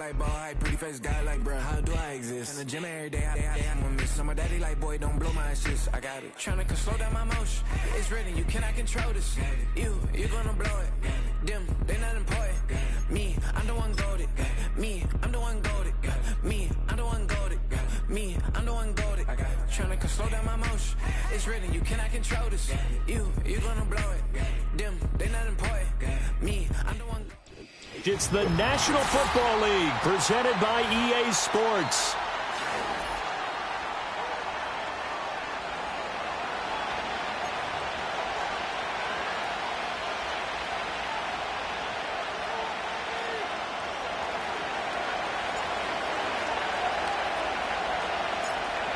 like ball height, pretty face guy like bruh, how do I exist? In the gym every day, I'm a miss. So my daddy like, boy, don't blow my assist. I got it. Tryna slow down my motion. It's written, you cannot control this. You gonna blow it. Them, they not important. Me, I'm the one goated. Me, I'm the one goated. Me, I'm the one goated. Me, I'm the one goated. Tryna slow down my motion. It's written, you cannot control this. You gonna blow it. Them, they not important. Me, I'm the one. It's the National Football League presented by EA Sports.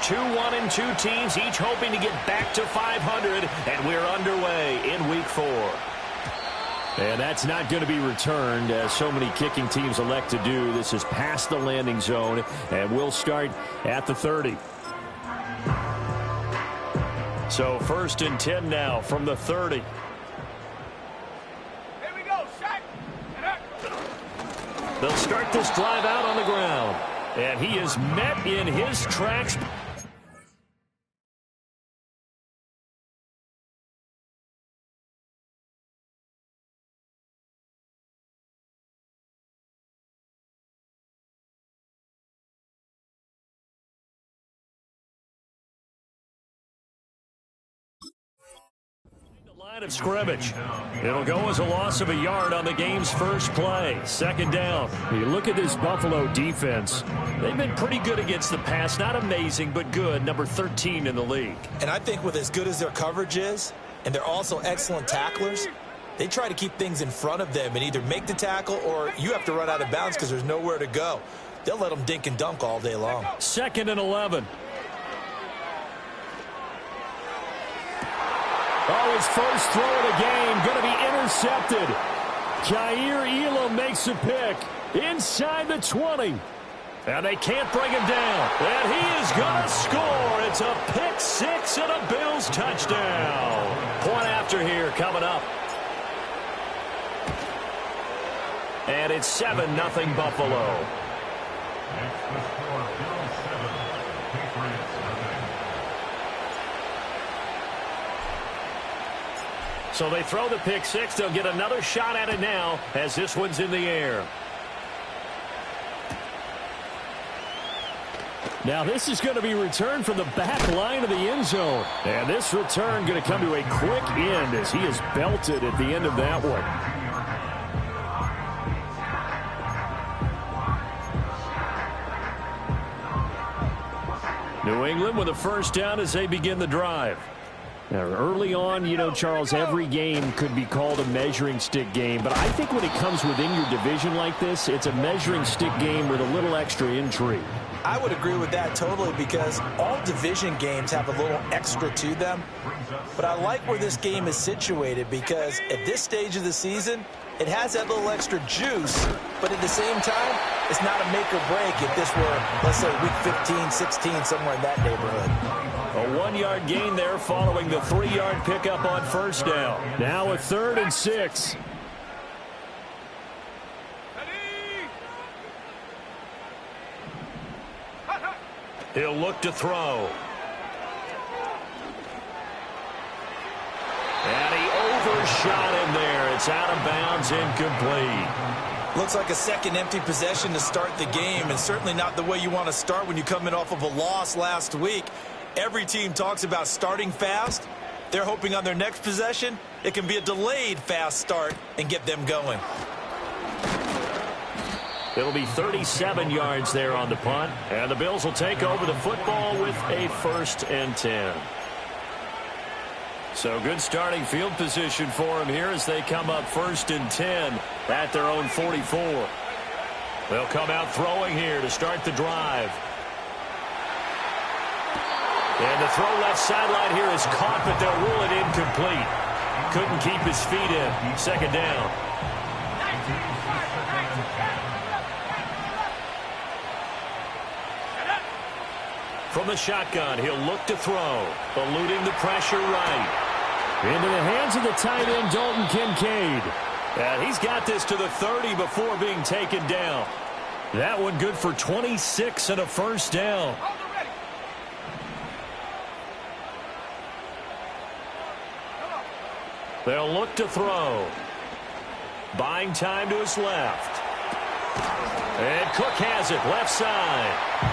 Two 1-2 teams, each hoping to get back to 500, and we're underway in Week 4. And that's not going to be returned, as so many kicking teams elect to do. This is past the landing zone, and we'll start at the 30. So 1st and 10 now from the 30. Here we go, Shaq. They'll start this drive out on the ground, and he is met in his tracks. Line of scrimmage. It'll go as a loss of a yard on the game's first play. 2nd down. You look at this Buffalo defense. They've been pretty good against the pass. Not amazing, but good. Number 13 in the league. And I think with as good as their coverage is, and they're also excellent tacklers, they try to keep things in front of them and either make the tackle or you have to run out of bounds because there's nowhere to go. They'll let them dink and dunk all day long. 2nd and 11. Oh, his first throw of the game going to be intercepted. Jair Elam makes a pick inside the 20. And they can't bring him down. And he is going to score. It's a pick 6 and a Bills touchdown. Point after here coming up. And it's 7-0 Buffalo. Next, the score, Bills 7, Patriots 7. So they throw the pick 6. They'll get another shot at it now as this one's in the air. Now this is going to be returned from the back line of the end zone. And this return going to come to a quick end as he is belted at the end of that one. New England with a first down as they begin the drive. Now, early on, you know, Charles, every game could be called a measuring stick game. But I think when it comes within your division like this, it's a measuring stick game with a little extra intrigue. I would agree with that totally because all division games have a little extra to them. But I like where this game is situated because at this stage of the season, it has that little extra juice. But at the same time, it's not a make or break if this were, let's say, week 15, 16, somewhere in that neighborhood. A 1-yard gain there following the 3-yard pickup on first down. Now a 3rd and 6. He'll look to throw. And he overshot him there. It's out of bounds, incomplete. Looks like a second empty possession to start the game, and certainly not the way you want to start when you come in off of a loss last week. Every team talks about starting fast. They're hoping on their next possession, it can be a delayed fast start and get them going. It'll be 37 yards there on the punt, and the Bills will take over the football with a 1st and 10. So good starting field position for them here as they come up 1st and 10 at their own 44. They'll come out throwing here to start the drive. And the throw left sideline here is caught, but they'll rule it incomplete. Couldn't keep his feet in. 2nd down. From the shotgun, he'll look to throw, eluding the pressure right. Into the hands of the tight end, Dalton Kincaid. And he's got this to the 30 before being taken down. That one good for 26 and a first down. They'll look to throw. Buying time to his left. And Cook has it, left side.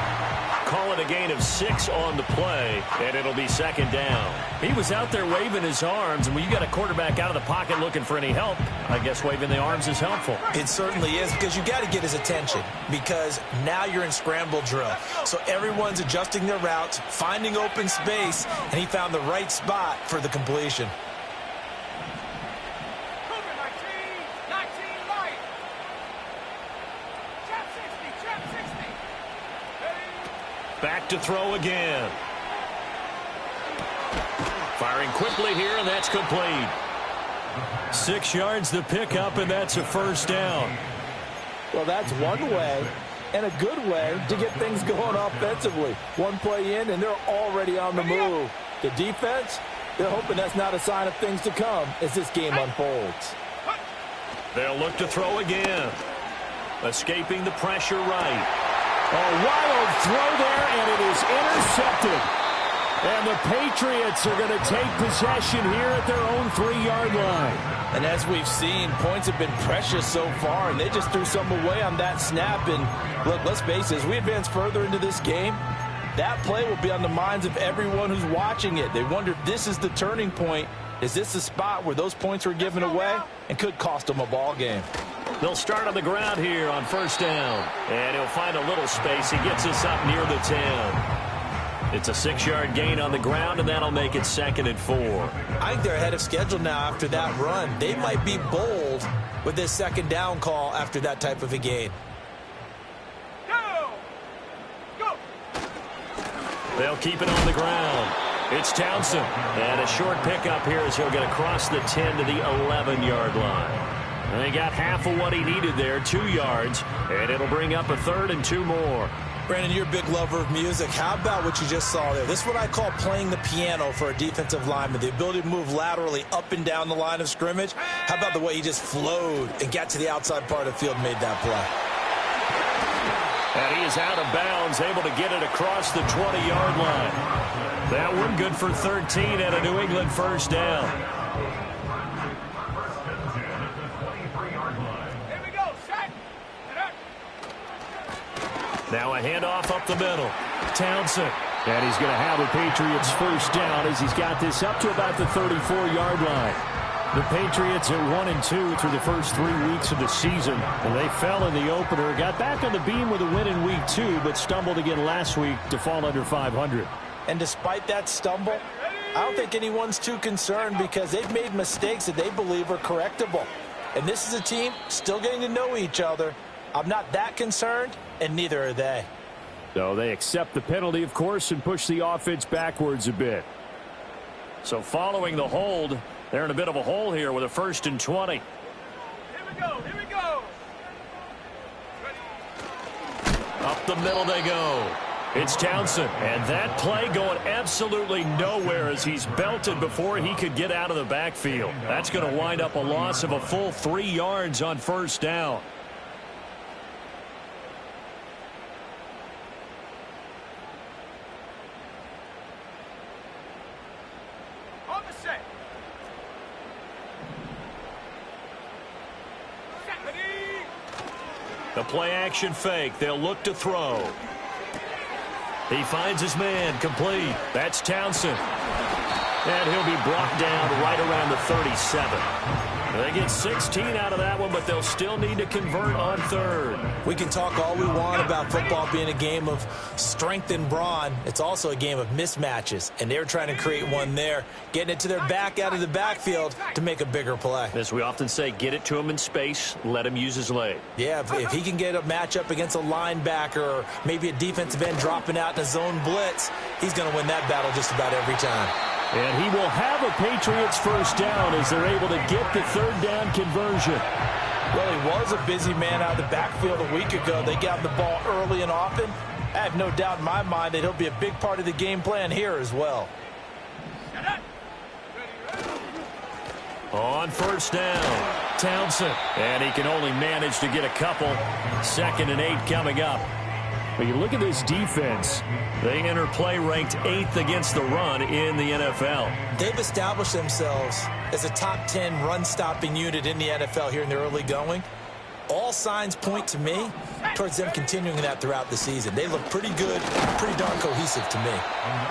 Call it a gain of 6 on the play, and it'll be second down. He was out there waving his arms, and when you got a quarterback out of the pocket looking for any help, I guess waving the arms is helpful. It certainly is, because you got to get his attention, because now you're in scramble drill. So everyone's adjusting their routes, finding open space, and he found the right spot for the completion. Back to throw again. Firing quickly here, and that's complete. 6 yards the pickup, and that's a first down. Well, that's one way, and a good way, to get things going offensively. One play in, and they're already on the move. The defense, they're hoping that's not a sign of things to come as this game unfolds. They'll look to throw again. Escaping the pressure right. A wild throw there, and it is intercepted. And the Patriots are going to take possession here at their own 3-yard line. And as we've seen, points have been precious so far, and they just threw some away on that snap. And look, let's face it, as we advance further into this game, that play will be on the minds of everyone who's watching it. They wonder if this is the turning point. Is this the spot where those points were given away and could cost them a ball game? They'll start on the ground here on first down. And he'll find a little space. He gets us up near the 10. It's a 6-yard gain on the ground, and that'll make it 2nd and 4. I think they're ahead of schedule now after that run. They might be bold with this second down call after that type of a gain. Go! They'll keep it on the ground. It's Townsend. And a short pickup here as he'll get across the 10 to the 11-yard line. And they got half of what he needed there, 2 yards, and it'll bring up a 3rd and 2 more. Brandon, you're a big lover of music. How about what you just saw there? This is what I call playing the piano for a defensive lineman, the ability to move laterally up and down the line of scrimmage. How about the way he just flowed and got to the outside part of the field and made that play? And he is out of bounds, able to get it across the 20-yard line. That one good for 13 and a New England first down. Now a handoff up the middle. Townsend. And he's going to have a Patriots first down as he's got this up to about the 34-yard line. The Patriots are 1-2 through the first 3 weeks of the season. And they fell in the opener. Got back on the beam with a win in week 2, but stumbled again last week to fall under 500. And despite that stumble, I don't think anyone's too concerned because they've made mistakes that they believe are correctable. And this is a team still getting to know each other. I'm not that concerned, and neither are they. So they accept the penalty, of course, and push the offense backwards a bit. So following the hold, they're in a bit of a hole here with a 1st and 20. Here we go, here we go. Up the middle they go. It's Townsend, and that play going absolutely nowhere as he's belted before he could get out of the backfield. That's going to wind up a loss of a full 3 yards on first down. The play action fake. They'll look to throw. He finds his man complete. That's Townsend. And he'll be brought down right around the 37. They get 16 out of that one, but they'll still need to convert on 3rd. We can talk all we want about football being a game of strength and brawn. It's also a game of mismatches, and they're trying to create one there, getting it to their back out of the backfield to make a bigger play. As we often say, get it to him in space, let him use his leg. Yeah, if he can get a matchup against a linebacker or maybe a defensive end dropping out in a zone blitz, he's going to win that battle just about every time. And he will have a Patriots first down as they're able to get the 3rd down conversion. Well, he was a busy man out of the backfield a week ago. They got the ball early and often. I have no doubt in my mind that he'll be a big part of the game plan here as well. On first down, Townsend. And he can only manage to get a couple. 2nd and 8 coming up. When you look at this defense, they enter play ranked 8th against the run in the NFL. They've established themselves as a top 10 run-stopping unit in the NFL here in the early going. All signs point to me towards them continuing that throughout the season. They look pretty good, pretty darn cohesive to me.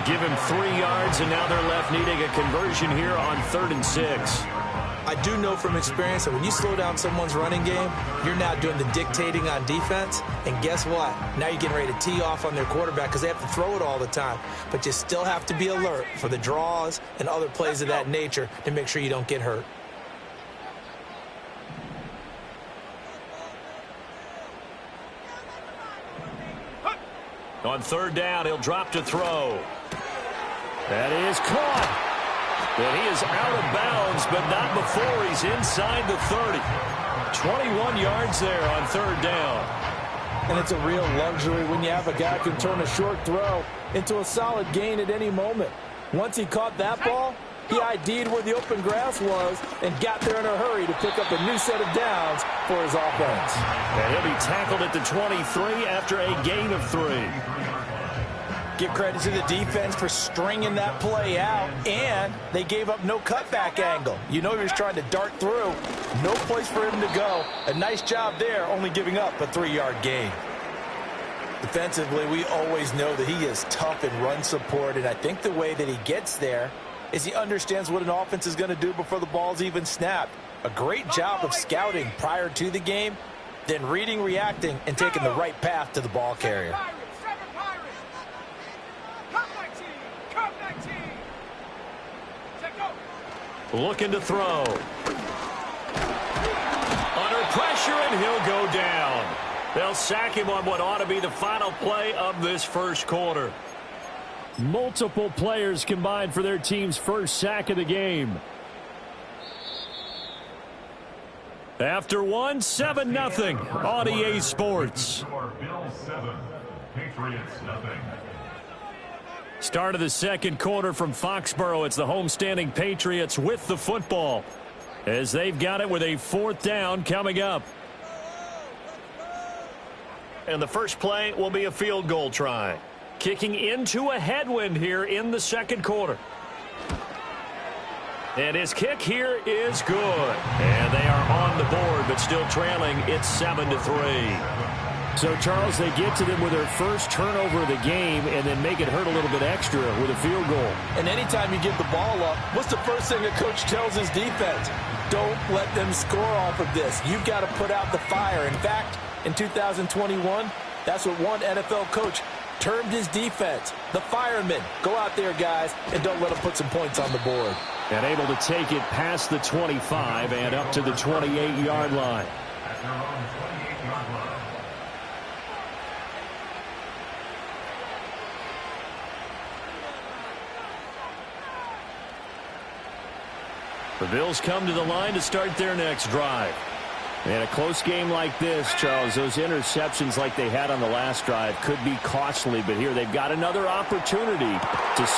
Give him 3 yards, and now they're left needing a conversion here on 3rd and 6. I do know from experience that when you slow down someone's running game, you're now doing the dictating on defense. And guess what? Now you're getting ready to tee off on their quarterback because they have to throw it all the time. But you still have to be alert for the draws and other plays of that nature to make sure you don't get hurt. On 3rd down, he'll drop to throw. That is caught. And he is out of bounds, but not before he's inside the 30. 21 yards there on 3rd down. And it's a real luxury when you have a guy who can turn a short throw into a solid gain at any moment. Once he caught that ball, he ID'd where the open grass was and got there in a hurry to pick up a new set of downs for his offense. And he'll be tackled at the 23 after a gain of 3. Give credit to the defense for stringing that play out, and they gave up no cutback angle. You know he was trying to dart through. No place for him to go. A nice job there, only giving up a 3-yard gain. Defensively, we always know that he is tough in run support, and I think the way that he gets there is he understands what an offense is going to do before the ball's even snapped. A great job of scouting prior to the game, then reading, reacting, and taking the right path to the ball carrier. Looking to throw. Under pressure, and he'll go down. They'll sack him on what ought to be the final play of this first quarter. Multiple players combined for their team's first sack of the game. After one, 7-0 on EA Sports. Bills 7, Patriots nothing. Start of the second quarter from Foxborough. It's the homestanding Patriots with the football as they've got it with a 4th down coming up. And the first play will be a field goal try. Kicking into a headwind here in the second quarter. And his kick here is good. And they are on the board, but still trailing. It's 7-3. So, Charles, they get to them with their first turnover of the game and then make it hurt a little bit extra with a field goal. And anytime you give the ball up, what's the first thing a coach tells his defense? Don't let them score off of this. You've got to put out the fire. In fact, in 2021, that's what one NFL coach termed his defense. The firemen. Go out there, guys, and don't let them put some points on the board. And able to take it past the 25 and up to the 28-yard line. At their own 28-yard line. The Bills come to the line to start their next drive. And a close game like this, Charles, those interceptions like they had on the last drive could be costly, but here they've got another opportunity. It's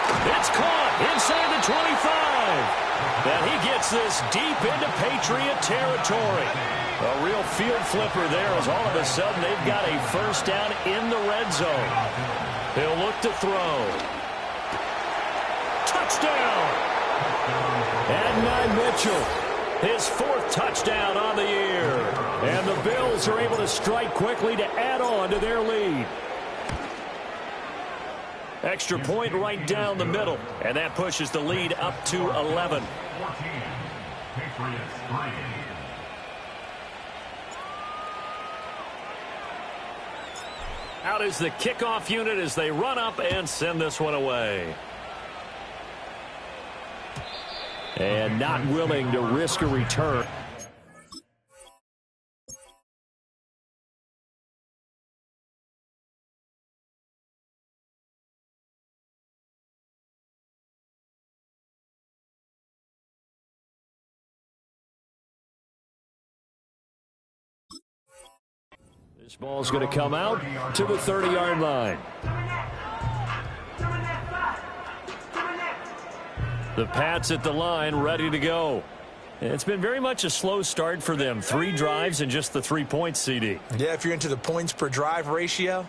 caught inside the 25. And he gets this deep into Patriot territory. A real field flipper there as all of a sudden they've got a first down in the red zone. He'll look to throw. Touchdown! Adonai Mitchell, his 4th touchdown on the year. And the Bills are able to strike quickly to add on to their lead. Extra point right down the middle. And that pushes the lead up to 11. 14, Patriots 3. Out is the kickoff unit as they run up and send this one away. And not willing to risk a return. This ball's going to come out to the 30-yard line. The Pats at the line, ready to go. It's been very much a slow start for them. 3 drives and just the 3 points, CD. Yeah, if you're into the points per drive ratio,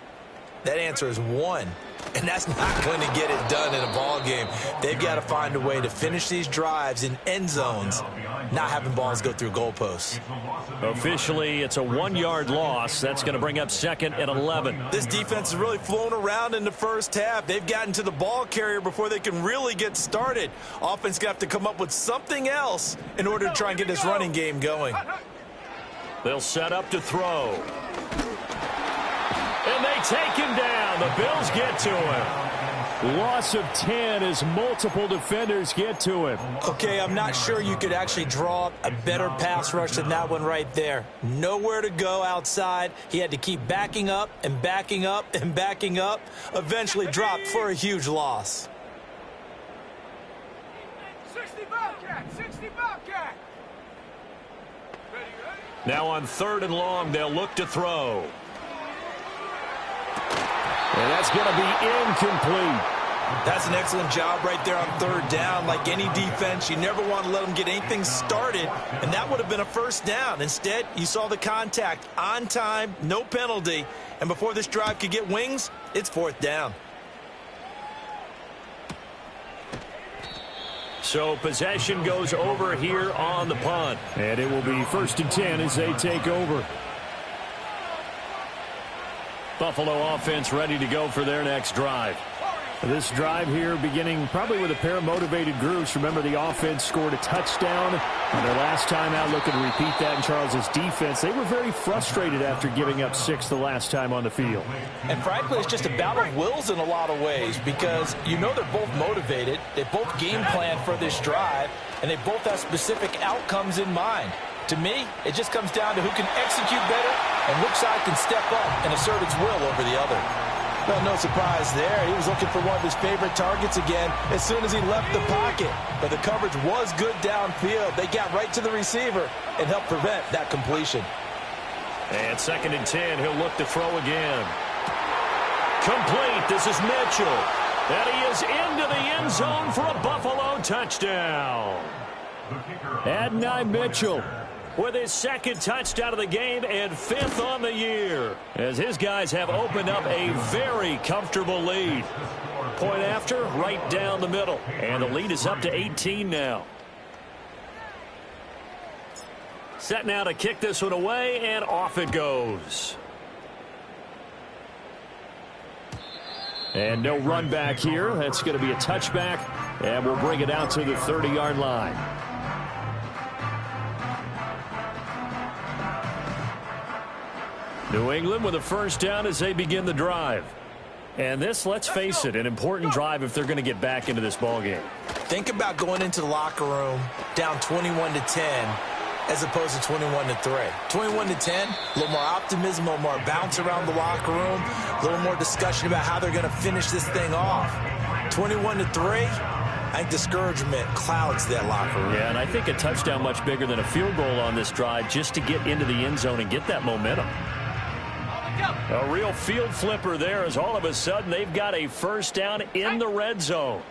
that answer is 1. And that's not going to get it done in a ball game. They've got to find a way to finish these drives in end zones, not having balls go through goalposts. Officially, it's a 1-yard loss. That's going to bring up 2nd and 11. This defense has really flown around in the first half. They've gotten to the ball carrier before they can really get started. Offense got to come up with something else in order to try and get this running game going. They'll set up to throw. And they take him down. The Bills get to him. Loss of 10 as multiple defenders get to him. Okay, I'm not sure you could actually draw up a better pass rush than that one right there. Nowhere to go outside. He had to keep backing up and backing up and backing up. Eventually dropped for a huge loss. 60 Bobcat! 60 Bobcat! Now on 3rd and long, they'll look to throw. And that's going to be incomplete. That's an excellent job right there on 3rd down. Like any defense, you never want to let them get anything started, and that would have been a first down. Instead, you saw the contact on time, no penalty, and before this drive could get wings, it's 4th down. So possession goes over here on the punt. And it will be 1st and 10 as they take over. Buffalo offense ready to go for their next drive. This drive here beginning probably with a pair of motivated groups. Remember, the offense scored a touchdown on their last time out, looking to repeat that in Charles's defense. They were very frustrated after giving up 6 the last time on the field. And frankly, it's just a battle of wills in a lot of ways because you know they're both motivated. They both game plan for this drive, and they both have specific outcomes in mind. To me, it just comes down to who can execute better and which side can step up and assert its will over the other. Well, no surprise there. He was looking for one of his favorite targets again as soon as he left the pocket. But the coverage was good downfield. They got right to the receiver and helped prevent that completion. And 2nd and 10, he'll look to throw again. Complete. This is Mitchell. And he is into the end zone for a Buffalo touchdown. Adonai Mitchell with his 2nd touchdown of the game and 5th on the year, as his guys have opened up a very comfortable lead. Point after, right down the middle. And the lead is up to 18 now. Set now to kick this one away, and off it goes. And no run back here. That's going to be a touchback, and we'll bring it out to the 30-yard line. New England with a 1st down as they begin the drive. And this, let's face it, an important drive if they're going to get back into this ballgame. Think about going into the locker room down 21-10 as opposed to 21-3. 21-10, a little more optimism, a little more bounce around the locker room, a little more discussion about how they're going to finish this thing off. 21-3, I think discouragement clouds that locker room. Yeah, and I think a touchdown much bigger than a field goal on this drive just to get into the end zone and get that momentum. A real field flipper there as all of a sudden they've got a 1st down in the red zone.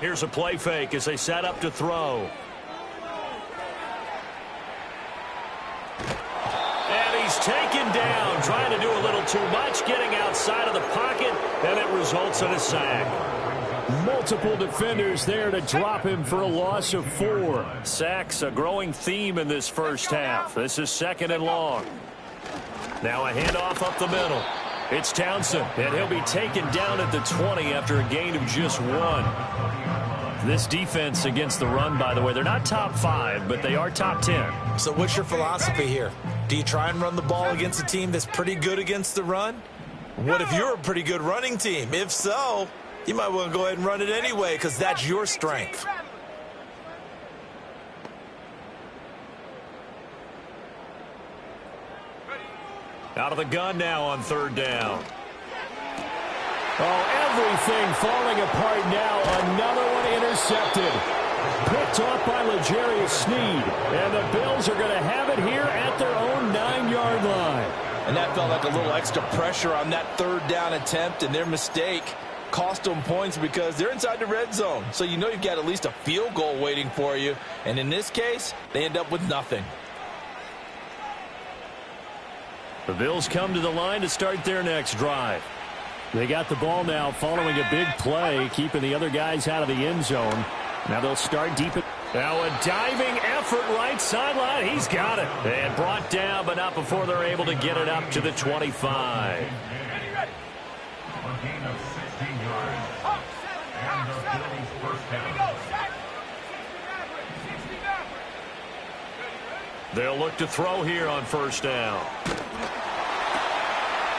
Here's a play fake as they set up to throw. And he's taken down, trying to do a little too much, getting outside of the pocket, and it results in a sack. Multiple defenders there to drop him for a loss of 4. Sacks, a growing theme in this first half. This is 2nd and long. Now a handoff up the middle. It's Townsend, and he'll be taken down at the 20 after a gain of just 1. This defense against the run, by the way, they're not top 5, but they are top 10. So what's your philosophy here? Do you try and run the ball against a team that's pretty good against the run? What if you're a pretty good running team? If so, you might want to go ahead and run it anyway because that's your strength. Out of the gun now on 3rd down. Oh, everything falling apart now. Another one intercepted. Picked off by L'Jarius Sneed. And the Bills are going to have it here at their own 9-yard line. And that felt like a little extra pressure on that 3rd down attempt, and their mistake cost them points because they're inside the red zone. So you know you've got at least a field goal waiting for you. And in this case, they end up with nothing. The Bills come to the line to start their next drive. They got the ball now following a big play, keeping the other guys out of the end zone. Now they'll start deep. Now a diving effort right sideline. He's got it. And brought down, but not before they're able to get it up to the 25. A gain of 16 yards. And the Bills first down. They'll look to throw here on first down.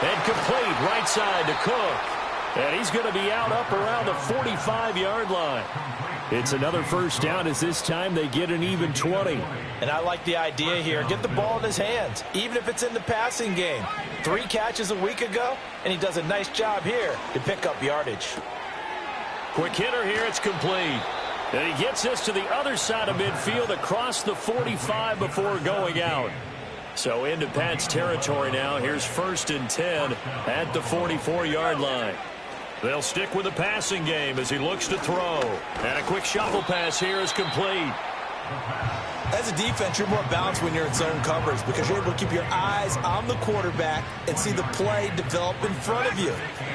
And complete right side to Cook. And he's going to be out up around the 45-yard line. It's another first down as this time they get an even 20. And I like the idea here. Get the ball in his hands, even if it's in the passing game. 3 catches a week ago, and he does a nice job here to pick up yardage. Quick hitter here. It's complete. And he gets this to the other side of midfield across the 45 before going out. So into Pat's territory now. Here's 1st and 10 at the 44-yard line. They'll stick with the passing game as he looks to throw. And a quick shuffle pass here is complete. As a defense, you're more balanced when you're in zone coverage because you're able to keep your eyes on the quarterback and see the play develop in front of you.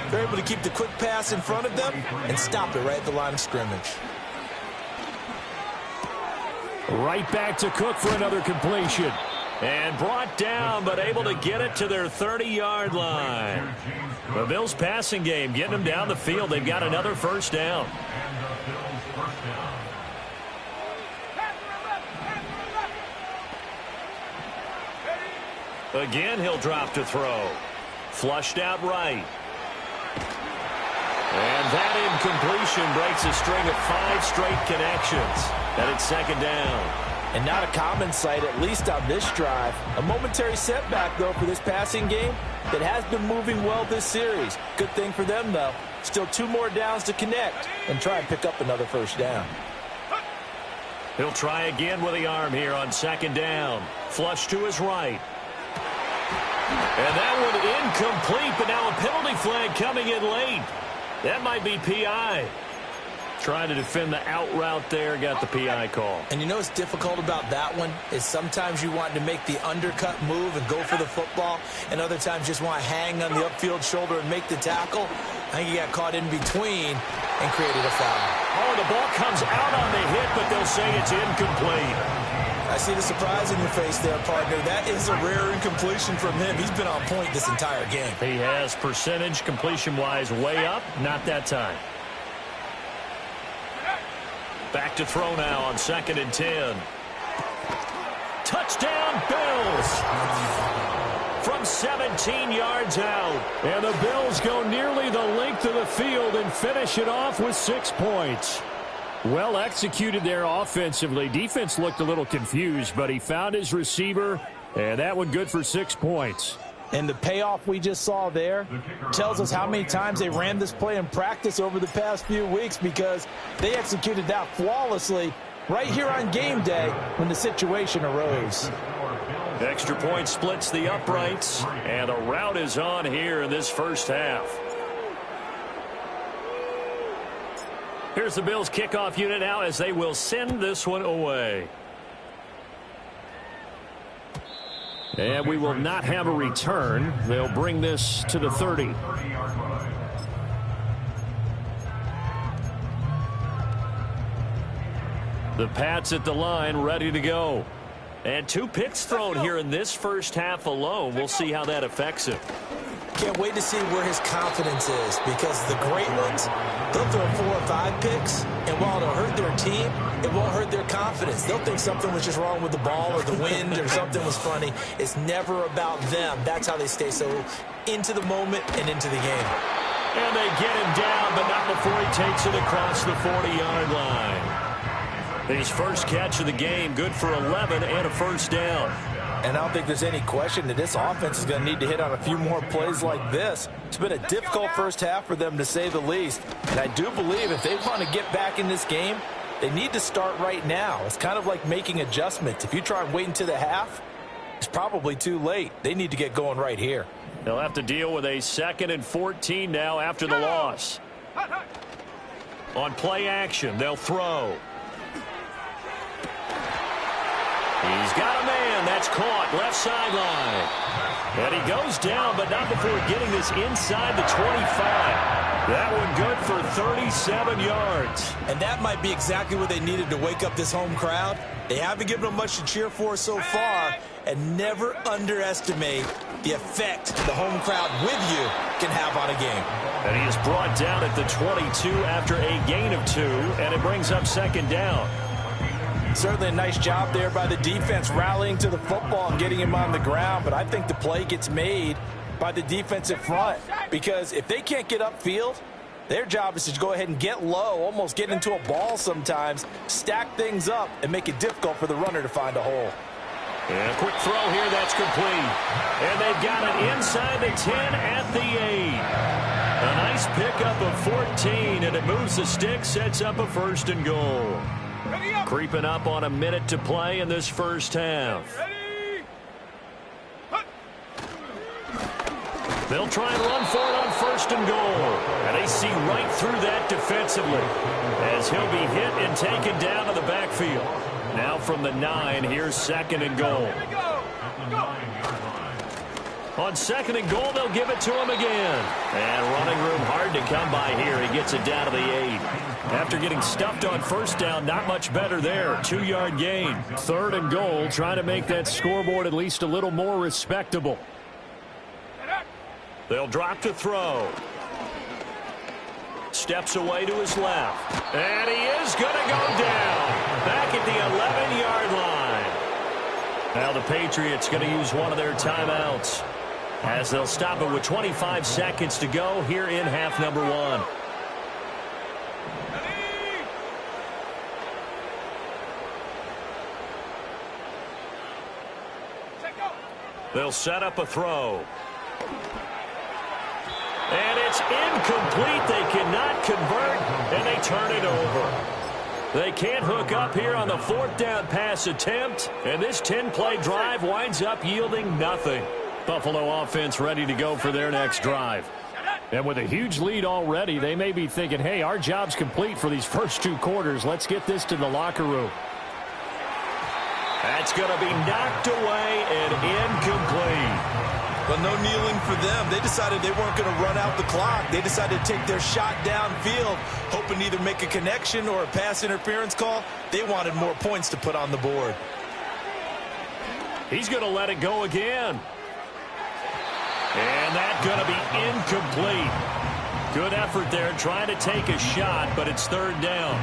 They're able to keep the quick pass in front of them and stop it right at the line of scrimmage. Right back to Cook for another completion. And brought down, but able to get it to their 30-yard line. The Bills passing game getting them down the field. They've got another first down. Again, he'll drop to throw. Flushed out right. And that incompletion breaks a string of 5 straight connections. And it's 2nd down. And not a common sight, at least on this drive. A momentary setback, though, for this passing game that has been moving well this series. Good thing for them, though. Still 2 more downs to connect and try and pick up another first down. He'll try again with the arm here on 2nd down. Flush to his right. And that one incomplete, but now a penalty flag coming in late. That might be PI. Trying to defend the out route there, got the PI call. And you know what's difficult about that one is sometimes you want to make the undercut move and go for the football, and other times just want to hang on the upfield shoulder and make the tackle. I think he got caught in between and created a foul. Oh, the ball comes out on the hit, but they'll say it's incomplete. I see the surprise in your face there, partner. That is a rare incompletion from him. He's been on point this entire game. He has percentage completion-wise way up, not that time. Back to throw now on 2nd and 10. Touchdown, Bills! From 17 yards out. And the Bills go nearly the length of the field and finish it off with 6 points. Well executed there offensively. Defense looked a little confused, but he found his receiver, and that one good for 6 points. And the payoff we just saw there tells us how many times they ran this play in practice over the past few weeks because they executed that flawlessly right here on game day when the situation arose. Extra point splits the uprights, and a rout is on here in this first half. Here's the Bills kickoff unit now as they will send this one away. And we will not have a return. They'll bring this to the 30. The Pats at the line, ready to go. And 2 picks thrown here in this first half alone. We'll see how that affects him. Can't wait to see where his confidence is because the great ones, they'll throw 4 or 5 picks, and while it'll hurt their team, it won't hurt their confidence. They'll think something was just wrong with the ball or the wind or something was funny. It's never about them. That's how they stay so into the moment and into the game. And they get him down, but not before he takes it across the 40-yard line. His first catch of the game, good for 11 and a first down. And I don't think there's any question that this offense is going to need to hit on a few more plays like this. It's been a difficult first half for them, to say the least. And I do believe if they want to get back in this game, they need to start right now. It's kind of like making adjustments. If you try and wait until the half, it's probably too late. They need to get going right here. They'll have to deal with a 2nd and 14 now after the loss. On play action, they'll throw. He's got a man. That's caught. Left sideline. And he goes down, but not before getting this inside the 25. That one good for 37 yards. And that might be exactly what they needed to wake up this home crowd. They haven't given them much to cheer for so far, and never underestimate the effect the home crowd with you can have on a game. And he is brought down at the 22 after a gain of 2, and it brings up second down. Certainly a nice job there by the defense rallying to the football and getting him on the ground, but I think the play gets made by the defensive front, because if they can't get upfield, their job is to go ahead and get low, almost get into a ball sometimes, stack things up, and make it difficult for the runner to find a hole. And a quick throw here, that's complete. And they've got it inside the 10 at the 8. A nice pickup of 14, and it moves the stick, sets up a 1st and goal. Creeping up on a minute to play in this first half. They'll try and run for it on 1st and goal. And they see right through that defensively as he'll be hit and taken down to the backfield. Now from the 9, here's 2nd and goal. On 2nd and goal, they'll give it to him again. And running room hard to come by here. He gets it down to the 8. After getting stuffed on 1st down, not much better there. 2-yard gain. 3rd and goal, trying to make that scoreboard at least a little more respectable. They'll drop to throw. Steps away to his left. And he is going to go down. Back at the 11-yard line. Now the Patriots going to use one of their timeouts, as they'll stop it with 25 seconds to go here in half number 1. They'll set up a throw. And it's incomplete. They cannot convert, and they turn it over. They can't hook up here on the 4th down pass attempt, and this 10-play drive winds up yielding nothing. Buffalo offense ready to go for their next drive. And with a huge lead already, they may be thinking, hey, our job's complete for these first 2 quarters. Let's get this to the locker room. That's going to be knocked away and incomplete. But no kneeling for them. They decided they weren't going to run out the clock. They decided to take their shot downfield, hoping to either make a connection or a pass interference call. They wanted more points to put on the board. He's going to let it go again. And that's going to be incomplete. Good effort there trying to take a shot, but it's 3rd down.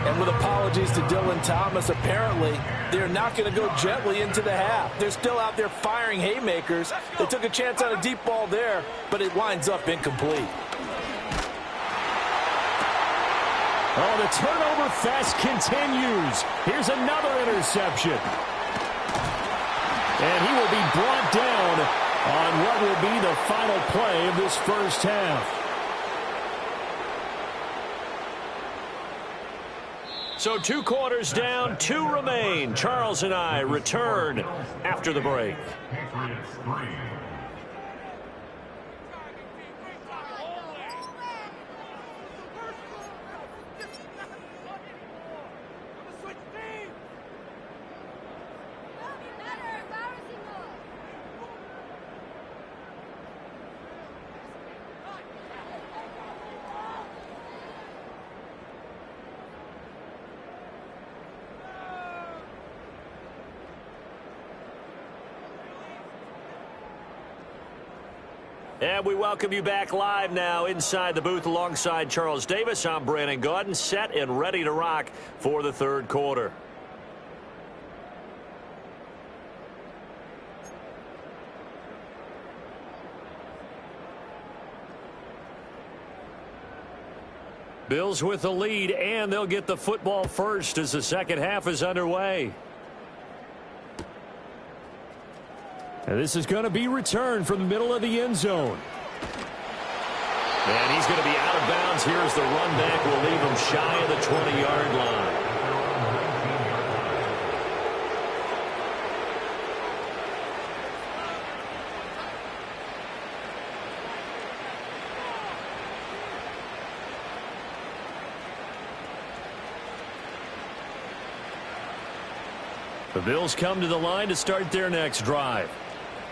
And with apologies to Dylan Thomas, apparently they're not going to go gently into the half. They're still out there firing haymakers. They took a chance on a deep ball there, but it winds up incomplete. Oh, the turnover fest continues. Here's another interception. And he will be brought down on what will be the final play of this first half. So 2 quarters down, 2 remain. Charles and I return after the break. Patriots 3. And we welcome you back live now inside the booth alongside Charles Davis. I'm Brandon Gaudin, set and ready to rock for the 3rd quarter. Bills with the lead, and they'll get the football first as the second half is underway. And this is going to be returned from the middle of the end zone. And he's going to be out of bounds here as the run back will leave him shy of the 20-yard line. The Bills come to the line to start their next drive.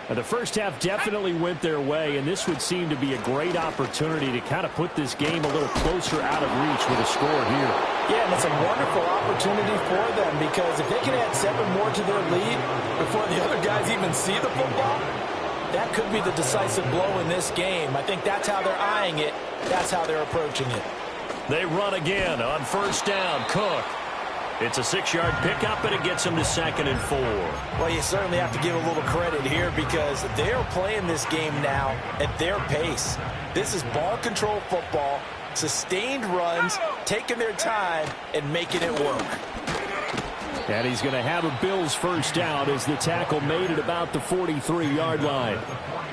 Now, the first half definitely went their way, and this would seem to be a great opportunity to kind of put this game a little closer out of reach with a score here. Yeah, and it's a wonderful opportunity for them because if they can add 7 more to their lead before the other guys even see the football, that could be the decisive blow in this game. I think that's how they're eyeing it. That's how they're approaching it. They run again on first down. Cook. It's a 6-yard pickup, and it gets them to 2nd and 4. Well, you certainly have to give a little credit here because they're playing this game now at their pace. This is ball control football, sustained runs, taking their time, and making it work. And he's going to have a Bills first down as the tackle made at about the 43-yard line.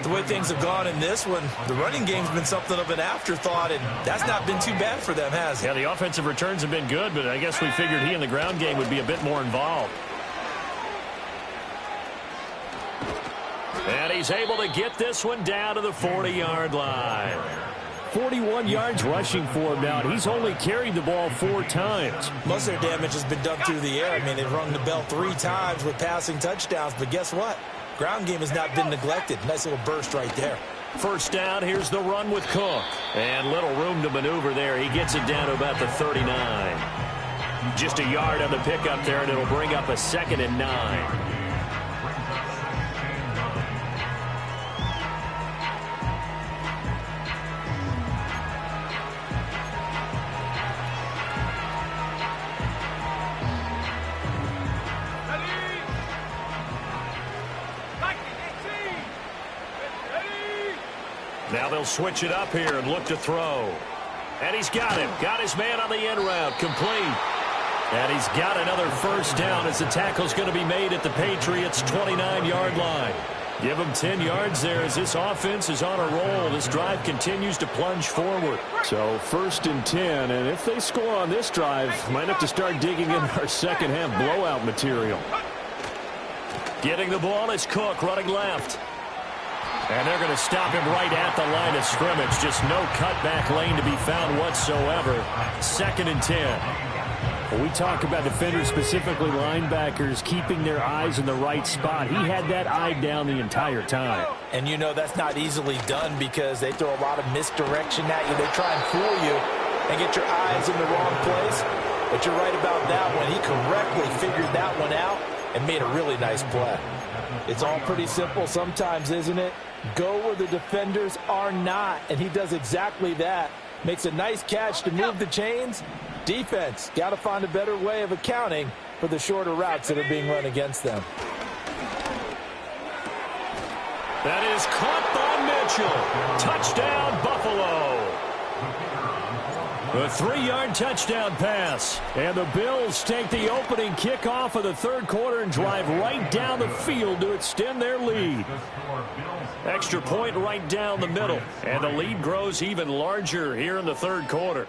The way things have gone in this one, the running game's been something of an afterthought, and that's not been too bad for them, has it? Yeah, the offensive returns have been good, but I guess we figured he in the ground game would be a bit more involved. And he's able to get this one down to the 40-yard line. 41 yards rushing for him now, and he's only carried the ball 4 times. Most of their damage has been done through the air. I mean, they've rung the bell 3 times with passing touchdowns, but guess what? Ground game has not been neglected. Nice little burst right there. First down, here's the run with Cook. And little room to maneuver there. He gets it down to about the 39. Just a yard on the pickup there, and it'll bring up a 2nd and 9. Now they'll switch it up here and look to throw. And he's got him. Got his man on the end route. Complete. And he's got another first down as the tackle's going to be made at the Patriots' 29-yard line. Give them 10 yards there as this offense is on a roll. This drive continues to plunge forward. So 1st and 10, and if they score on this drive, might have to start digging in our second half blowout material. Getting the ball is Cook running left. And they're going to stop him right at the line of scrimmage. Just no cutback lane to be found whatsoever. 2nd and 10. When we talk about defenders, specifically linebackers, keeping their eyes in the right spot, he had that eye down the entire time. And you know that's not easily done because they throw a lot of misdirection at you. They try and fool you and get your eyes in the wrong place. But you're right about that one. He correctly figured that one out and made a really nice play. It's all pretty simple sometimes, isn't it? Go where the defenders are not, and he does exactly that. Makes a nice catch to move the chains. Defense, got to find a better way of accounting for the shorter routes that are being run against them. That is caught by Mitchell. Touchdown, Buffalo. A 3-yard touchdown pass. And the Bills take the opening kickoff of the 3rd quarter and drive right down the field to extend their lead. Extra point right down the middle. And the lead grows even larger here in the 3rd quarter.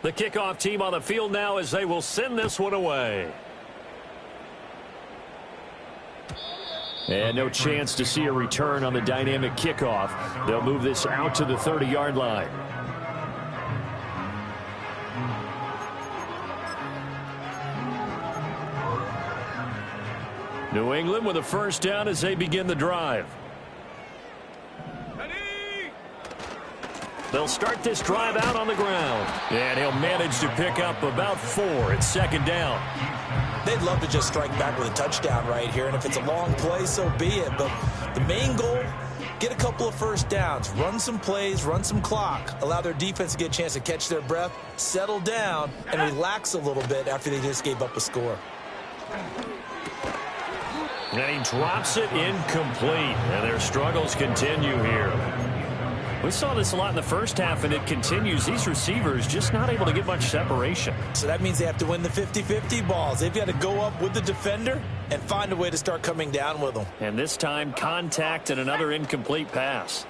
The kickoff team on the field now as they will send this one away. And no chance to see a return on the dynamic kickoff. They'll move this out to the 30-yard line. New England with a first down as they begin the drive. They'll start this drive out on the ground. And he'll manage to pick up about 4 at 2nd down. They'd love to just strike back with a touchdown right here, and if it's a long play, so be it. But the main goal, get a couple of first downs, run some plays, run some clock, allow their defense to get a chance to catch their breath, settle down, and relax a little bit after they just gave up a score. And he drops it incomplete, and their struggles continue here. We saw this a lot in the first half, and it continues. These receivers just not able to get much separation. So that means they have to win the 50-50 balls. They've got to go up with the defender and find a way to start coming down with them. And this time, contact and another incomplete pass.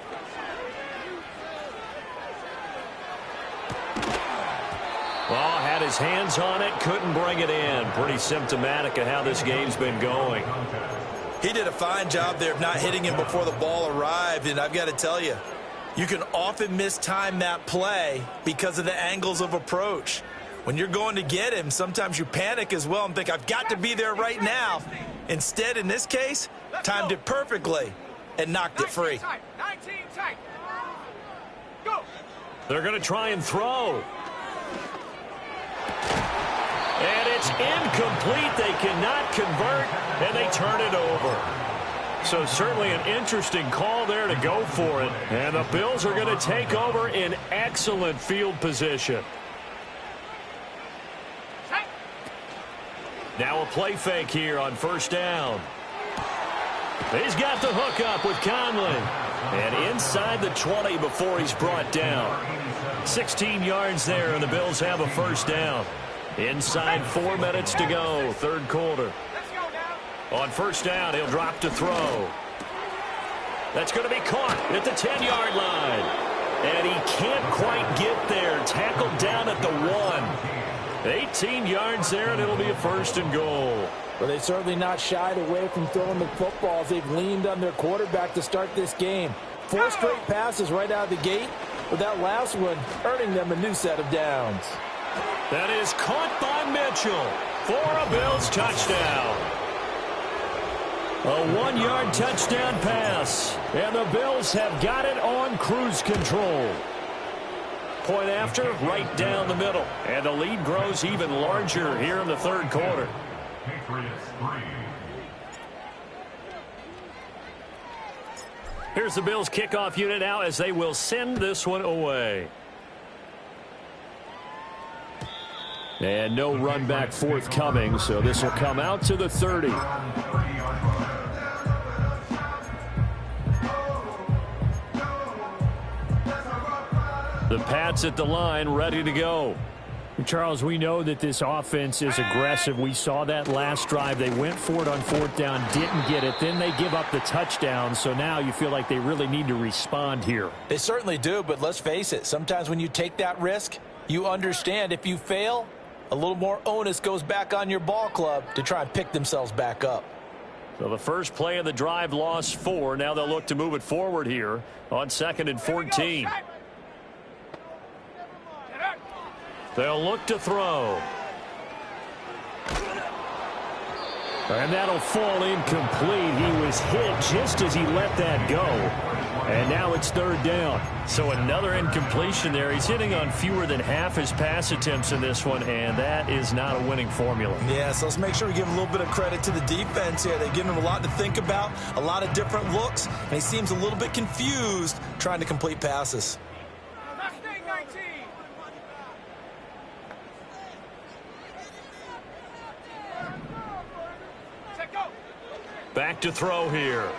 Well, had his hands on it, couldn't bring it in. Pretty symptomatic of how this game's been going. He did a fine job there of not hitting him before the ball arrived, and I've got to tell you, You can often mistime that play because of the angles of approach. When you're going to get him, sometimes you panic as well and think, I've got to be there right now. Instead, in this case, timed it perfectly and knocked it free. 19 tight. Go. They're going to try and throw. And it's incomplete. They cannot convert, and they turn it over. So certainly an interesting call there to go for it. And the Bills are going to take over in excellent field position. Now a play fake here on first down. He's got the hook up with Conley. And inside the 20 before he's brought down. 16 yards there, and the Bills have a first down. Inside 4 minutes to go, third quarter. On first down, he'll drop to throw. That's going to be caught at the 10-yard line. And he can't quite get there. Tackled down at the 1. 18 yards there, and it'll be a first and goal. But they certainly not shied away from throwing the football as they've leaned on their quarterback to start this game. 4 straight passes right out of the gate, with that last one earning them a new set of downs. That is caught by Mitchell for a Bills touchdown. A 1-yard touchdown pass, and the Bills have got it on cruise control. Point after, right down the middle, and the lead grows even larger here in the third quarter. Patriots 3. Here's the Bills kickoff unit now as they will send this one away. And no run back forthcoming, so this will come out to the 30. The Pats at the line, ready to go. Charles, we know that this offense is aggressive. We saw that last drive. They went for it on fourth down, didn't get it. Then they give up the touchdown. So now you feel like they really need to respond here. They certainly do, but let's face it. Sometimes when you take that risk, you understand if you fail, a little more onus goes back on your ball club to try and pick themselves back up. So the first play of the drive lost 4. Now they'll look to move it forward here on 2nd and 14. They'll look to throw. And that'll fall incomplete. He was hit just as he let that go. And now it's third down. So another incompletion there. He's hitting on fewer than half his pass attempts in this one, and that is not a winning formula. Yeah, so let's make sure we give a little bit of credit to the defense here. They've given him a lot to think about, a lot of different looks, and he seems a little bit confused trying to complete passes. Back to throw here.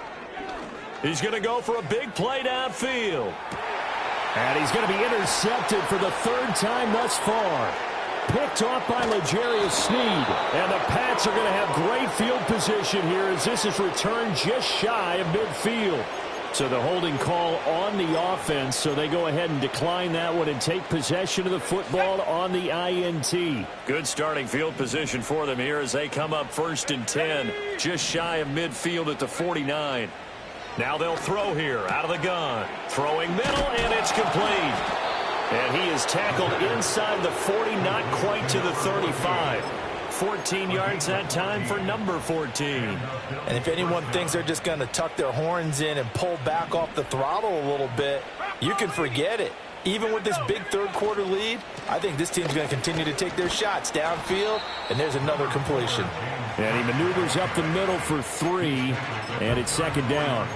He's going to go for a big play downfield. And he's going to be intercepted for the 3rd time thus far. Picked off by L'Jarius Sneed. And the Pats are going to have great field position here as this is returned just shy of midfield. So the holding call on the offense, so they go ahead and decline that one and take possession of the football on the INT. Good starting field position for them here as they come up 1st and 10, just shy of midfield at the 49. Now they'll throw here out of the gun. Throwing middle, and it's complete. And he is tackled inside the 40, not quite to the 35. 14 yards that time for number 14. And if anyone thinks they're just going to tuck their horns in and pull back off the throttle a little bit, you can forget it. Even with this big third quarter lead, I think this team's going to continue to take their shots downfield, and there's another completion. And he maneuvers up the middle for 3, and it's 2nd down.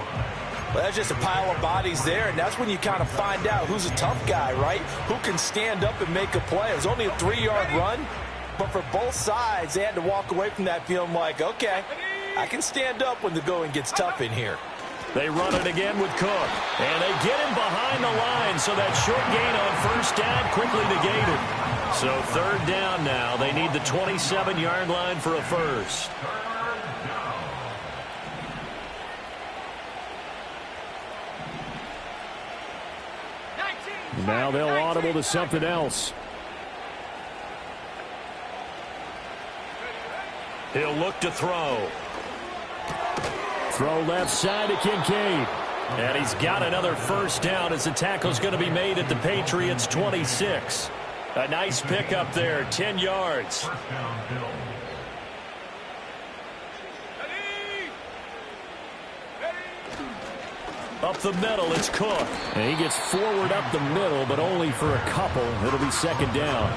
Well, that's just a pile of bodies there, and that's when you kind of find out who's a tough guy, right? Who can stand up and make a play. It was only a 3-yard run. But for both sides, they had to walk away from that feeling like, okay, I can stand up when the going gets tough in here. They run it again with Cook. And they get him behind the line, so that short gain on first down quickly negated. So 3rd down now. They need the 27-yard line for a first. Now they'll audible to something else. He'll look to throw. Throw left side to Kincaid. And he's got another first down as the tackle's going to be made at the Patriots 26. A nice pickup there, 10 yards. First down, Bills. Up the middle, it's Cook. And he gets forward up the middle, but only for a couple. It'll be second down.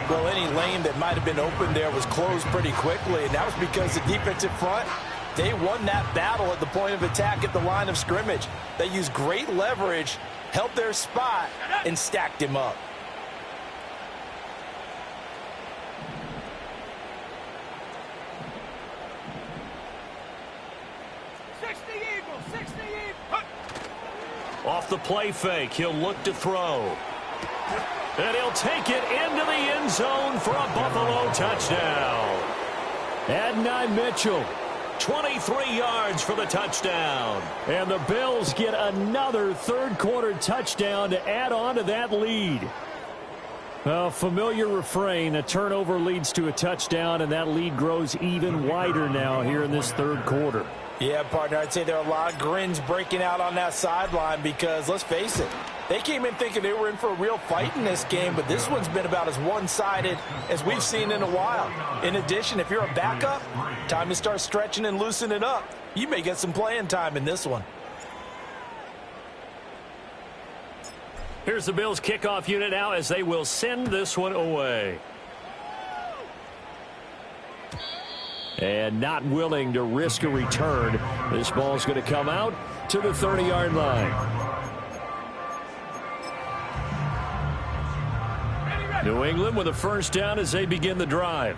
Well, any lane that might have been open there was closed pretty quickly, and that was because the defensive front, they won that battle at the point of attack at the line of scrimmage. They used great leverage, held their spot, and stacked him up. Off the play fake, he'll look to throw. And he'll take it into the end zone for a Buffalo touchdown. Adonai Mitchell, 23 yards for the touchdown. And the Bills get another third-quarter touchdown to add on to that lead. A familiar refrain, a turnover leads to a touchdown, and that lead grows even wider now here in this third quarter. Yeah, partner, I'd say there are a lot of grins breaking out on that sideline because, let's face it, they came in thinking they were in for a real fight in this game, but this one's been about as one-sided as we've seen in a while. In addition, if you're a backup, time to start stretching and loosening up. You may get some playing time in this one. Here's the Bills kickoff unit now as they will send this one away. And not willing to risk a return. This ball's going to come out to the 30-yard line. New England with a first down as they begin the drive.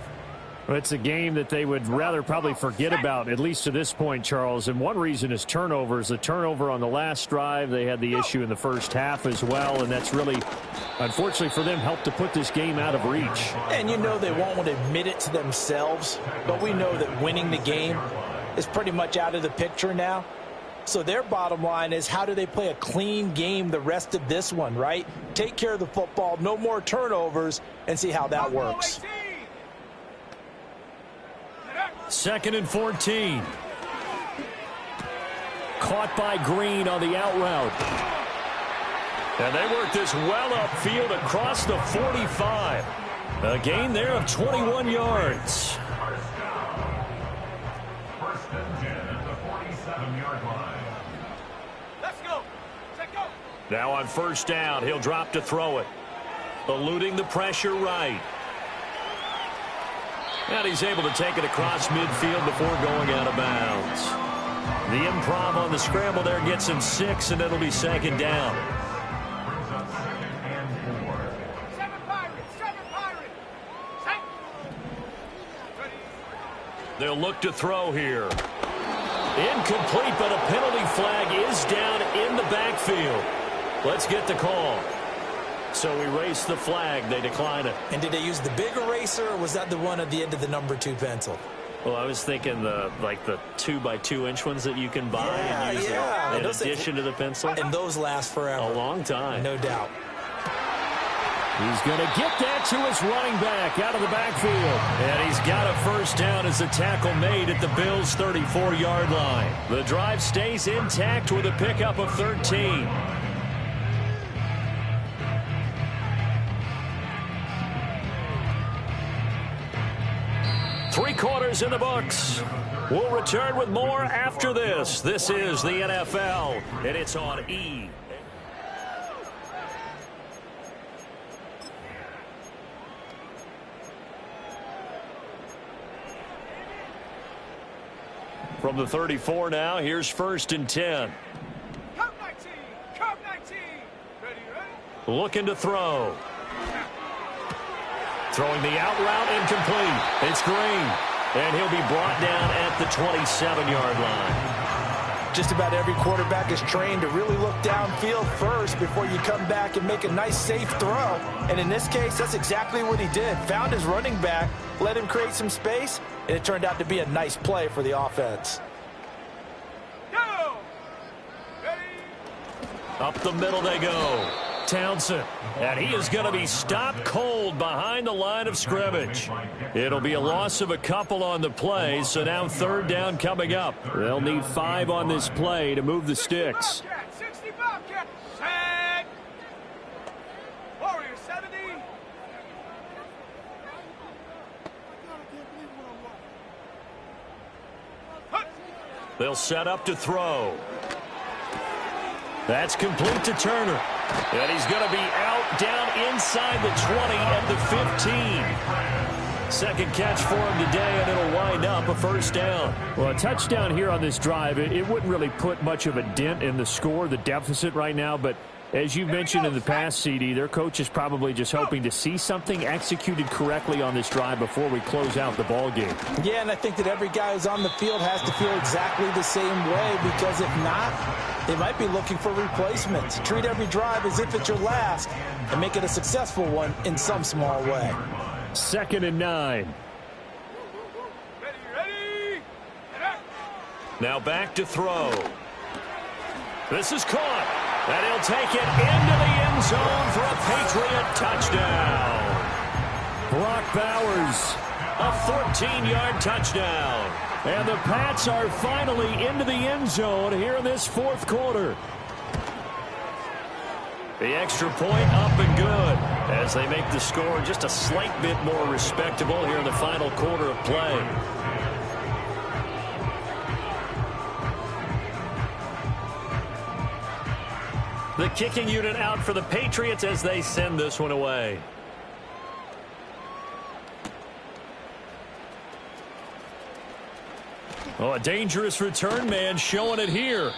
Well, it's a game that they would rather probably forget about, at least to this point, Charles. And one reason is turnovers. The turnover on the last drive, they had the issue in the first half as well. And that's really, unfortunately for them, helped to put this game out of reach. And you know they won't want to admit it to themselves, but we know that winning the game is pretty much out of the picture now. So their bottom line is, how do they play a clean game the rest of this one, right? Take care of the football, no more turnovers, and see how that works. 2nd and 14. Caught by Green on the out route. And they work this well upfield across the 45. A gain there of 21 yards. First and 10 at the 47-yard line. Let's go. Let's go. Now on first down, he'll drop to throw it. Eluding the pressure right. And he's able to take it across midfield before going out of bounds. The improv on the scramble there gets him 6, and it'll be second down. Brings up 2nd and 4. 7 Pirates. 7 Pirates. They'll look to throw here. Incomplete, but a penalty flag is down in the backfield. Let's get the call. So erase the flag. They decline it. And did they use the big eraser, or was that the one at the end of the number 2 pencil? Well, I was thinking the 2x2-inch ones that you can buy and use in addition to the pencil. And those last forever. A long time. No doubt. He's going to get that to his running back out of the backfield. And he's got a first down as the tackle made at the Bills' 34-yard line. The drive stays intact with a pickup of 13. Three quarters in the books. We'll return with more after this. This is the NFL, and it's on E. From the 34 now, here's 1st and 10. Come 19. Come 19. Ready? Looking to throw. Throwing the out route, incomplete. It's Green, and he'll be brought down at the 27-yard line. Just about every quarterback is trained to really look downfield first before you come back and make a nice, safe throw. And in this case, that's exactly what he did. Found his running back, let him create some space, and it turned out to be a nice play for the offense. Go. Ready? Up the middle they go. Townsend. And he is going to be stopped cold behind the line of scrimmage. It'll be a loss of a couple on the play, so now third down coming up. They'll need 5 on this play to move the sticks. They'll set up to throw. That's complete to Turner. And he's going to be out down inside the 20 at the 15. Second catch for him today, and it'll wind up a first down. Well, a touchdown here on this drive, it wouldn't really put much of a dent in the score, the deficit right now, but as you mentioned in the past, CD, their coach is probably just hoping to see something executed correctly on this drive before we close out the ball game. Yeah, and I think that every guy who's on the field has to feel exactly the same way, because if not, they might be looking for replacements. Treat every drive as if it's your last and make it a successful one in some small way. 2nd and 9. Now back to throw. This is caught. And he'll take it into the end zone for a Patriot touchdown. Brock Bowers, a 14-yard touchdown. And the Pats are finally into the end zone here in this fourth quarter. The extra point up and good as they make the score just a slight bit more respectable here in the final quarter of play. The kicking unit out for the Patriots as they send this one away. Oh, a dangerous return man showing it here.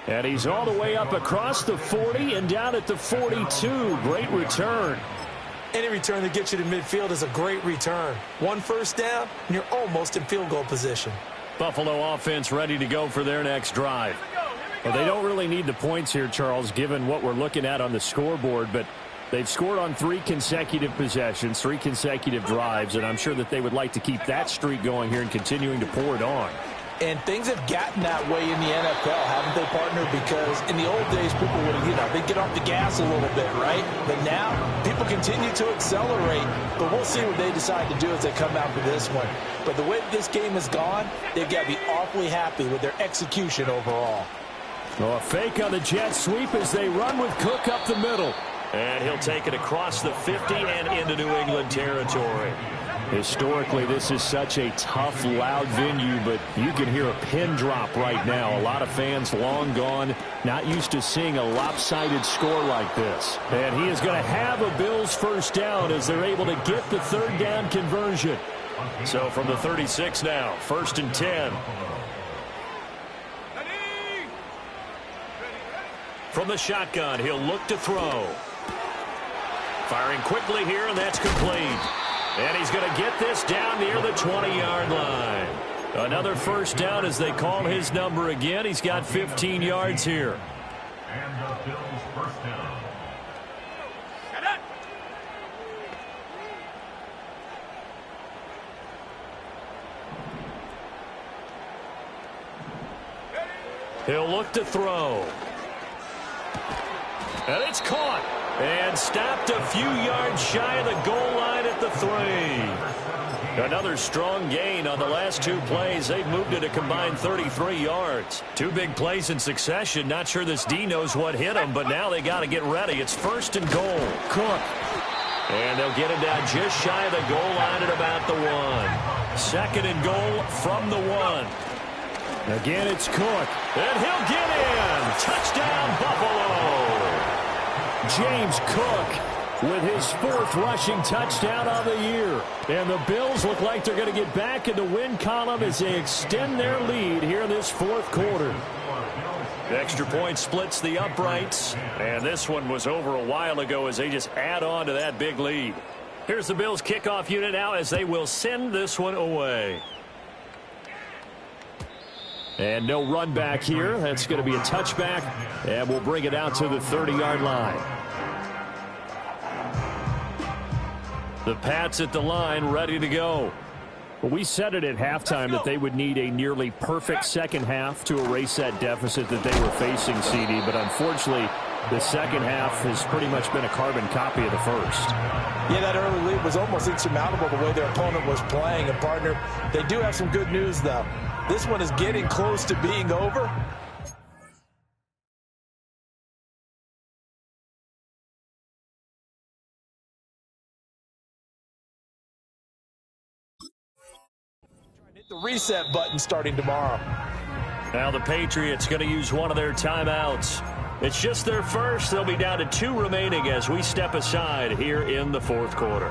And he's all the way up across the 40 and down at the 42. Great return. Any return that gets you to midfield is a great return. 1 first down, and you're almost in field goal position. Buffalo offense ready to go for their next drive. Well, they don't really need the points here, Charles, given what we're looking at on the scoreboard, but they've scored on 3 consecutive possessions, 3 consecutive drives, and I'm sure that they would like to keep that streak going here and continuing to pour it on. And things have gotten that way in the NFL, haven't they, partner? Because in the old days, people would, they'd get off the gas a little bit, right? But now, people continue to accelerate, but we'll see what they decide to do as they come out for this one. But the way this game has gone, they've got to be awfully happy with their execution overall. Well, a fake on the jet sweep as they run with Cook up the middle. And he'll take it across the 50 and into New England territory. Historically, this is such a tough, loud venue, but you can hear a pin drop right now. A lot of fans long gone, not used to seeing a lopsided score like this. And he is going to have a Bills first down as they're able to get the third down conversion. So from the 36 now, 1st and 10. From the shotgun, he'll look to throw. Firing quickly here, and that's complete. And he's going to get this down near the 20-yard line. Another first down as they call his number again. He's got 15 yards here. And the Bills first down. He'll look to throw. And it's caught. And stopped a few yards shy of the goal line at the 3. Another strong gain on the last 2 plays. They've moved it a combined 33 yards. 2 big plays in succession. Not sure this D knows what hit him, but now they got to get ready. It's 1st and goal. Cook. And they'll get him down just shy of the goal line at about the 1. 2nd and goal from the 1. Again, it's Cook. And he'll get in. Touchdown, Buffalo. James Cook with his 4th rushing touchdown on the year. And the Bills look like they're going to get back in the win column as they extend their lead here in this 4th quarter. The extra point splits the uprights. And this one was over a while ago as they just add on to that big lead. Here's the Bills kickoff unit now as they will send this one away. And no run back here. That's going to be a touchback. And we'll bring it out to the 30-yard line. The Pats at the line ready to go. Well, we said it at halftime that they would need a nearly perfect second half to erase that deficit that they were facing, CD. But unfortunately, The second half has pretty much been a carbon copy of the first. Yeah, that early lead was almost insurmountable the way their opponent was playing. And, partner, they do have some good news, though. This one is getting close to being over. Hit the reset button starting tomorrow. Now the Patriots going to use one of their timeouts. It's just their first. They'll be down to 2 remaining as we step aside here in the fourth quarter.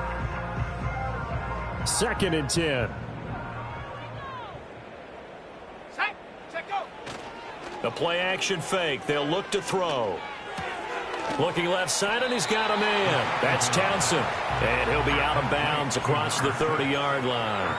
2nd and 10. The play action fake. They'll look to throw. Looking left side, and he's got a man. That's Townsend. And he'll be out of bounds across the 30-yard line.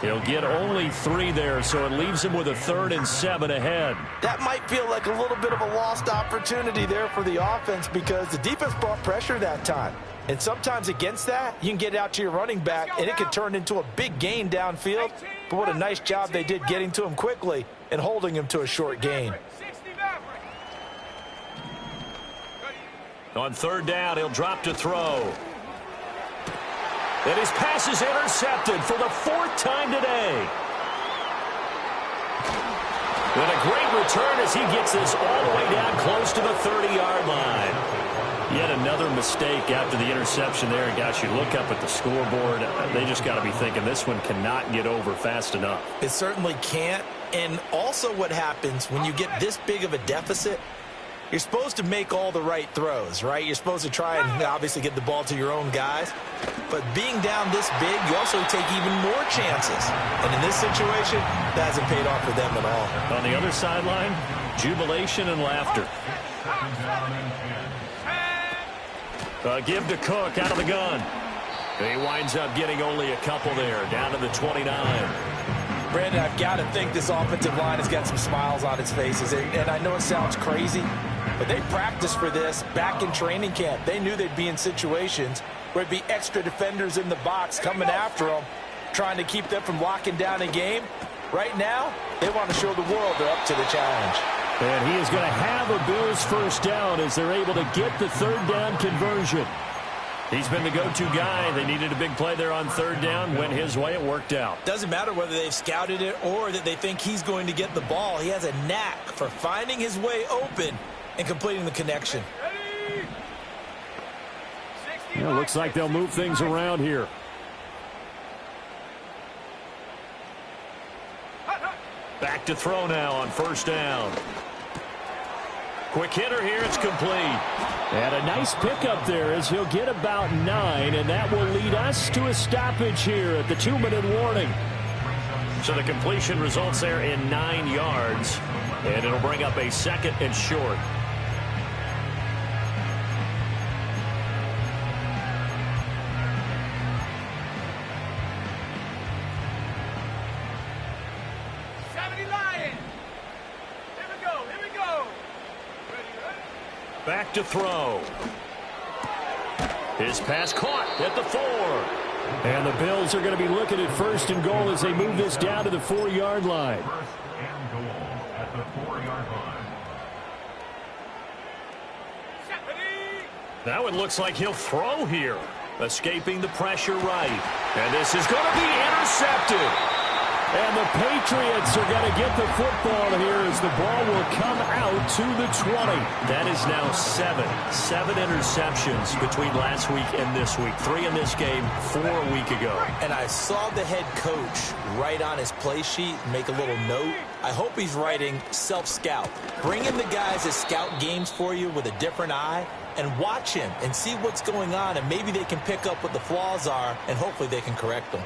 He'll get only 3 there, so it leaves him with a 3rd and 7 ahead. That might feel like a little bit of a lost opportunity there for the offense because the defense brought pressure that time. And sometimes against that, you can get out to your running back, and it could turn into a big gain downfield. But what a nice job they did getting to him quickly and holding him to a short gain. On 3rd down, he'll drop to throw. And his pass is intercepted for the 4th time today. And a great return as he gets this all the way down close to the 30-yard line. Yet another mistake after the interception there. And guys, you look up at the scoreboard, they just got to be thinking this one cannot get over fast enough. It certainly can't. And also what happens when you get this big of a deficit, you're supposed to make all the right throws, right? You're supposed to try and obviously get the ball to your own guys. But being down this big, you also take even more chances. And in this situation, that hasn't paid off for them at all. On the other sideline, jubilation and laughter. Give to Cook out of the gun. He winds up getting only a couple there, down to the 29. Brandon, I've got to think this offensive line has got some smiles on its faces. And I know it sounds crazy, but they practiced for this back in training camp. They knew they'd be in situations where it'd be extra defenders in the box coming after them, trying to keep them from locking down a game. Right now, they want to show the world they're up to the challenge. And he is going to have a Bills first down as they're able to get the 3rd down conversion. He's been the go-to guy. They needed a big play there on 3rd down. Went his way. It worked out. Doesn't matter whether they've scouted it or that they think he's going to get the ball. He has a knack for finding his way open and completing the connection. Yeah, looks like they'll move things around here. Back to throw now on 1st down. Quick hitter here. It's complete. And a nice pickup there as he'll get about 9, and that will lead us to a stoppage here at the 2-minute warning. So the completion results there in 9 yards, and it'll bring up a 2nd and short. Back to throw. His pass caught at the 4. And the Bills are going to be looking at 1st and goal as they move this down to the 4-yard line. 1st and goal at the 4-yard line. Now it looks like he'll throw here. Escaping the pressure right. And this is going to be intercepted. And the Patriots are going to get the football here as the ball will come out to the 20. That is now 7 interceptions between last week and this week. 3 in this game, 4 a week ago. And I saw the head coach write on his play sheet, make a little note. I hope he's writing self-scout. Bring in the guys that scout games for you with a different eye and watch him and see what's going on, and maybe they can pick up what the flaws are, and hopefully they can correct them.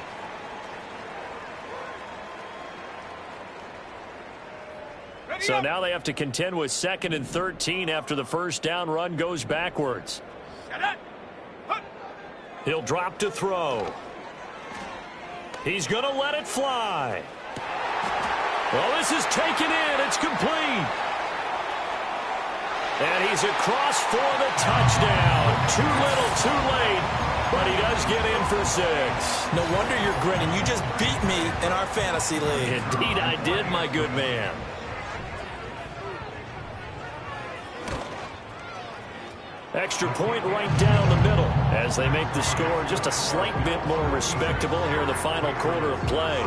So now they have to contend with 2nd and 13 after the 1st down run goes backwards. He'll drop to throw. He's going to let it fly. Well, this is taken in. It's complete. And he's across for the touchdown. Too little, too late. But he does get in for 6. No wonder you're grinning. You just beat me in our fantasy league. Indeed I did, my good man. Extra point right down the middle as they make the score just a slight bit more respectable here in the final quarter of play.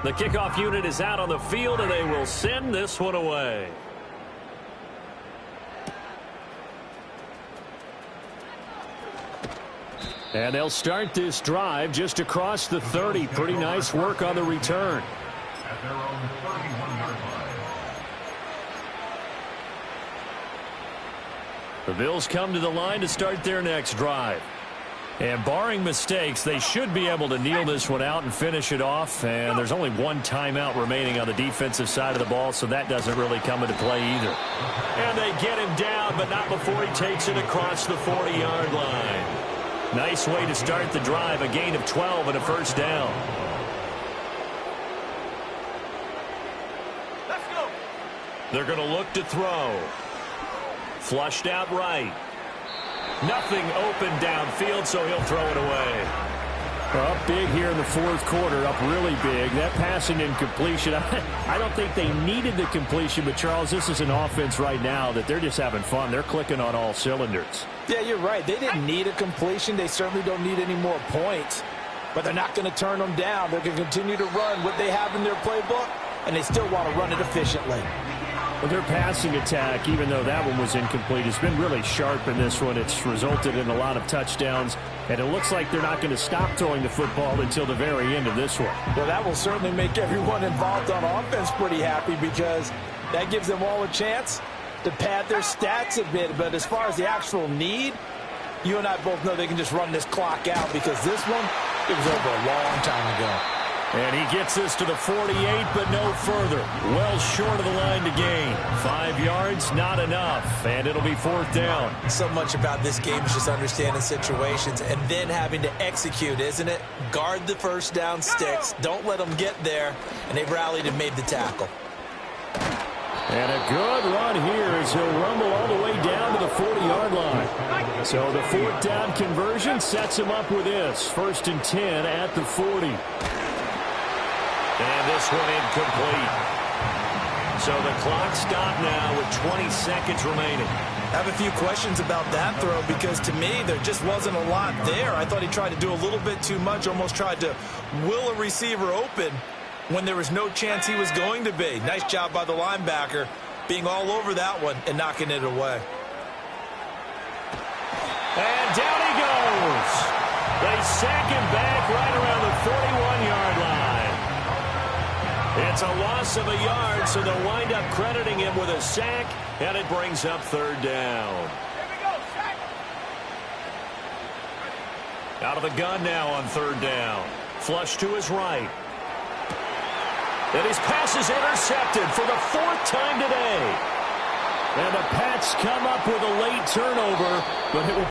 The kickoff unit is out on the field, and they will send this one away. And they'll start this drive just across the 30. Pretty nice work on the return. At their own 31-yard line. The Bills come to the line to start their next drive. And barring mistakes, they should be able to kneel this one out and finish it off. And there's only one timeout remaining on the defensive side of the ball, so that doesn't really come into play either. And they get him down, but not before he takes it across the 40-yard line. Nice way to start the drive, a gain of 12 and a first down. Let's go. They're going to look to throw. Flushed out right. Nothing open downfield, so he'll throw it away. Up big here in the fourth quarter, up really big. That passing incompletion, I don't think they needed the completion, but Charles, this is an offense right now that they're just having fun. They're clicking on all cylinders. Yeah, you're right. They didn't need a completion. They certainly don't need any more points, but they're not going to turn them down. They're going to continue to run what they have in their playbook, and they still want to run it efficiently. Well, their passing attack, even though that one was incomplete, has been really sharp in this one. It's resulted in a lot of touchdowns, and it looks like they're not going to stop throwing the football until the very end of this one. Well, that will certainly make everyone involved on offense pretty happy because that gives them all a chance to pad their stats a bit. But as far as the actual need, you and I both know they can just run this clock out because this one, it was over a long time ago. And he gets this to the 48, but no further. Well short of the line to gain. 5 yards, not enough. And it'll be fourth down. So much about this game is just understanding situations and then having to execute, isn't it? Guard the first down sticks. Don't let them get there. And they rallied and made the tackle. And a good run here as he'll rumble all the way down to the 40-yard line. So the fourth down conversion sets him up with this. 1st and 10 at the 40. And this one incomplete. So the clock stopped now with 20 seconds remaining. I have a few questions about that throw because to me there just wasn't a lot there. I thought he tried to do a little bit too much, almost tried to will a receiver open when there was no chance he was going to be. Nice job by the linebacker being all over that one and knocking it away. And down he goes. They sack him back right around the 41-yard line. It's a loss of a yard, so they'll wind up crediting him with a sack, and it brings up third down. Out of the gun now on third down. Flush to his right. And his pass is intercepted for the 4th time today. And the Pats come up with a late turnover, but it will